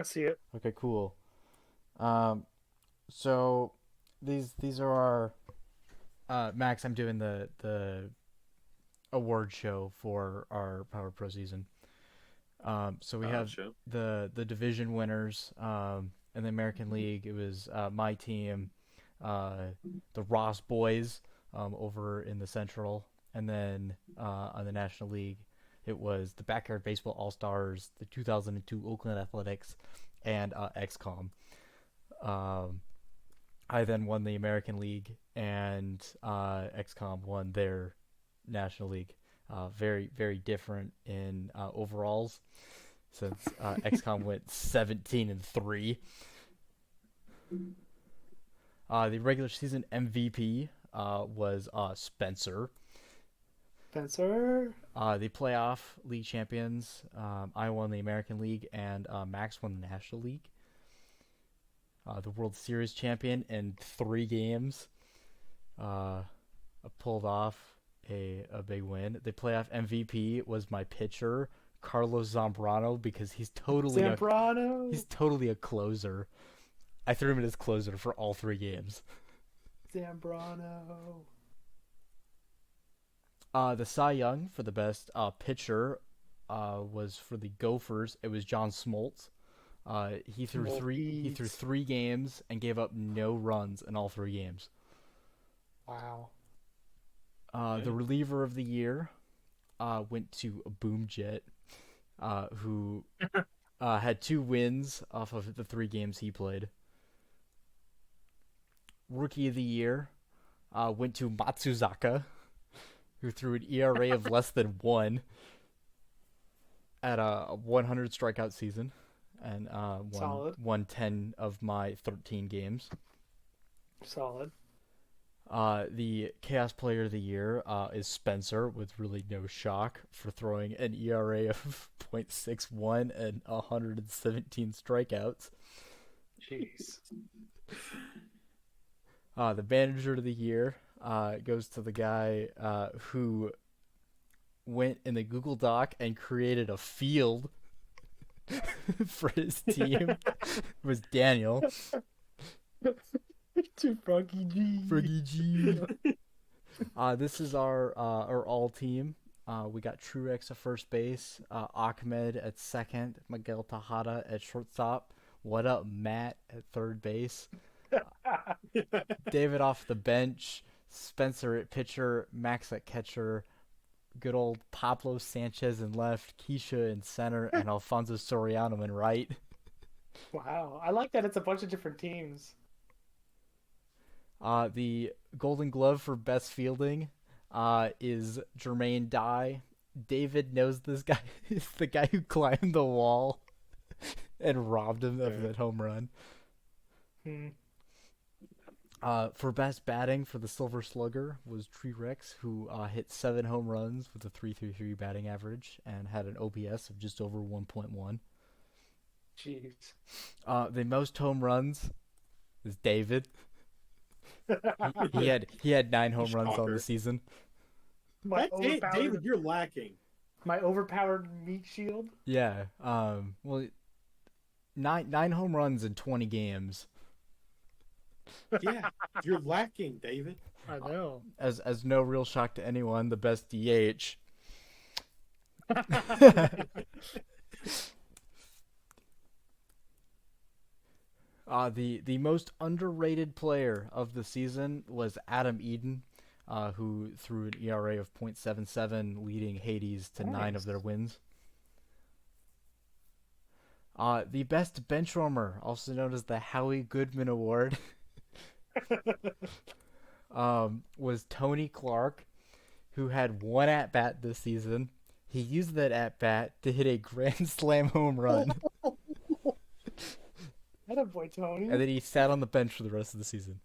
I see it. Okay, cool. Um, so these are our Max. I'm doing the award show for our Power Pro season. So we have Gotcha. the division winners. In the American League, it was my team, uh, the Ross Boys, over in the Central, and then on the National League, it was the Backyard Baseball All Stars, the 2002 Oakland Athletics, and XCOM. Um, I then won the American League, and XCOM won their National League. Very different in overalls, since XCOM went 17-3. The regular season MVP was Spencer. Spencer. The playoff league champions, I won the American League, and Max won the National League. The World Series champion in 3 games. I pulled off a big win. The playoff MVP was my pitcher, Carlos Zambrano, because Zambrano. he's totally a closer. I threw him in as closer for all 3 games. Zambrano. The Cy Young for the best pitcher was for the Gophers. It was John Smoltz. He threw Smoltz. 3 games and gave up no runs in all 3 games. Wow. The reliever of the year went to Boom Jet, who had 2 wins off of the 3 games he played. Rookie of the year went to Matsuzaka, who threw an ERA of less than 1 at a 100 strikeout season, and Solid. won 10 of my 13 games. Solid. The Chaos Player of the Year is Spencer, with really no shock for throwing an ERA of .61 and 117 strikeouts. Jeez. The Manager of the Year goes to the guy who went in the Google Doc and created a field for his team. It was Daniel. To Froggy G. Froggy G. This is our all team. We got Truex at first base, Ahmed at second, Miguel Tejada at shortstop. What up, Matt at third base? David off the bench, Spencer at pitcher, Max at catcher, good old Pablo Sanchez in left, Keisha in center, and Alfonso Soriano in right. Wow. I like that it's a bunch of different teams. The Golden Glove for best fielding is Jermaine Dye. David knows this guy is the guy who climbed the wall and robbed him of that home run. Hmm. For best batting for the Silver Slugger was Tree Rex, who hit 7 home runs with a 3.33 batting average and had an OPS of just over 1.1. Jeez. The most home runs is David. He had 9 home runs on the Shocker. season. My David, you're lacking. my overpowered meat shield. Yeah. Well, nine home runs in 20 games. Yeah, you're lacking, David. I know. As no real shock to anyone, the best DH. The most underrated player of the season was Adam Eden, who threw an ERA of .77, leading Hades to 9 of their wins. The best benchwarmer, also known as the Howie Goodman Award, was Tony Clark, who had 1 at bat this season. He used that at bat to hit a grand slam home run, That boy, Tony. and then he sat on the bench for the rest of the season.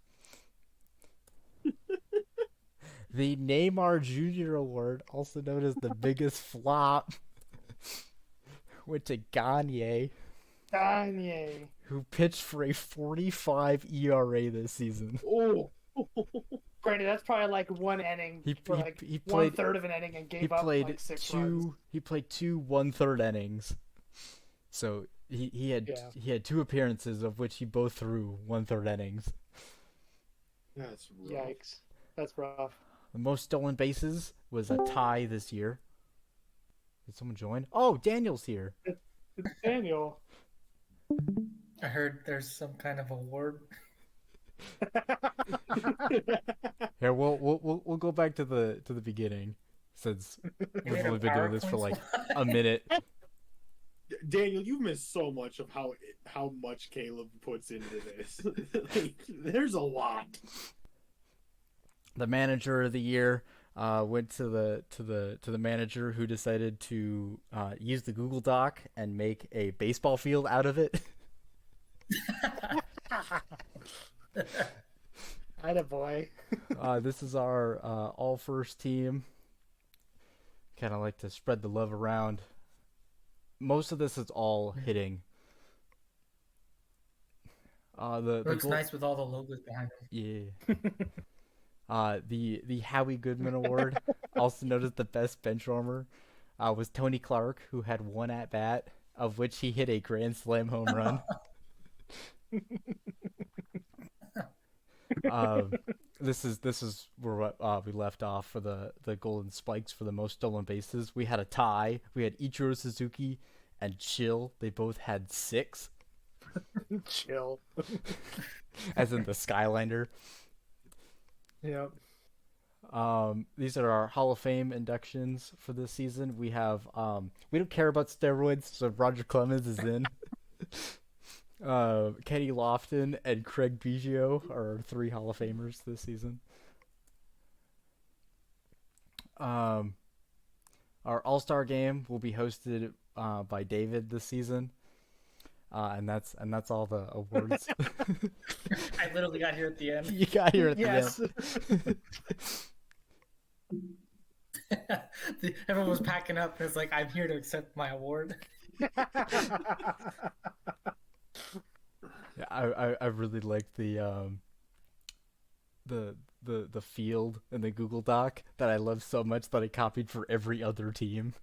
The Neymar Jr. Award, also known as the biggest flop, went to Gagne, Kanye. who pitched for a 45 ERA this season. Oh, Granted, that's probably like one inning He- for he- like he one played- third of an inning and He gave up played like 6 runs. two 1/3 innings. So he had Yeah. he had two appearances of which he both threw 1/3 innings. That's rough. Yikes. That's rough. The most stolen bases was a tie this year. Did someone join? Oh, Daniel's here. It's Daniel. I heard there's some kind of award. Here, we'll go back to the beginning, since You we've made a only been doing this for PowerPoint like slide? a minute. Daniel, you missed so much of how much Caleb puts into this. Like, there's a lot. The manager of the year went to the manager who decided to use the Google Doc and make a baseball field out of it. Attaboy. This is our all first team. Kind of like to spread the love around. Most of this is all hitting. The Looks goal- nice with all the logos behind them. Yeah. The Howie Goodman Award, also known as the best bench warmer, was Tony Clark, who had one at bat, of which he hit a grand slam home run. This is where we left off for the Golden Spikes for the most stolen bases. We had a tie. We had Ichiro Suzuki and Chill. They both had 6, Chill. as in the Skylander. Yep. These are our Hall of Fame inductions for this season. We have we don't care about steroids, so Roger Clemens is in. Kenny Lofton and Craig Biggio are 3 Hall of Famers this season. Our All-Star game will be hosted by David this season. And that's all the awards. I literally got here at the end. You got here at Yes. the end. Everyone was packing up. And it's like, I'm here to accept my award. Yeah, I really like the field in the Google Doc that I love so much that I copied for every other team.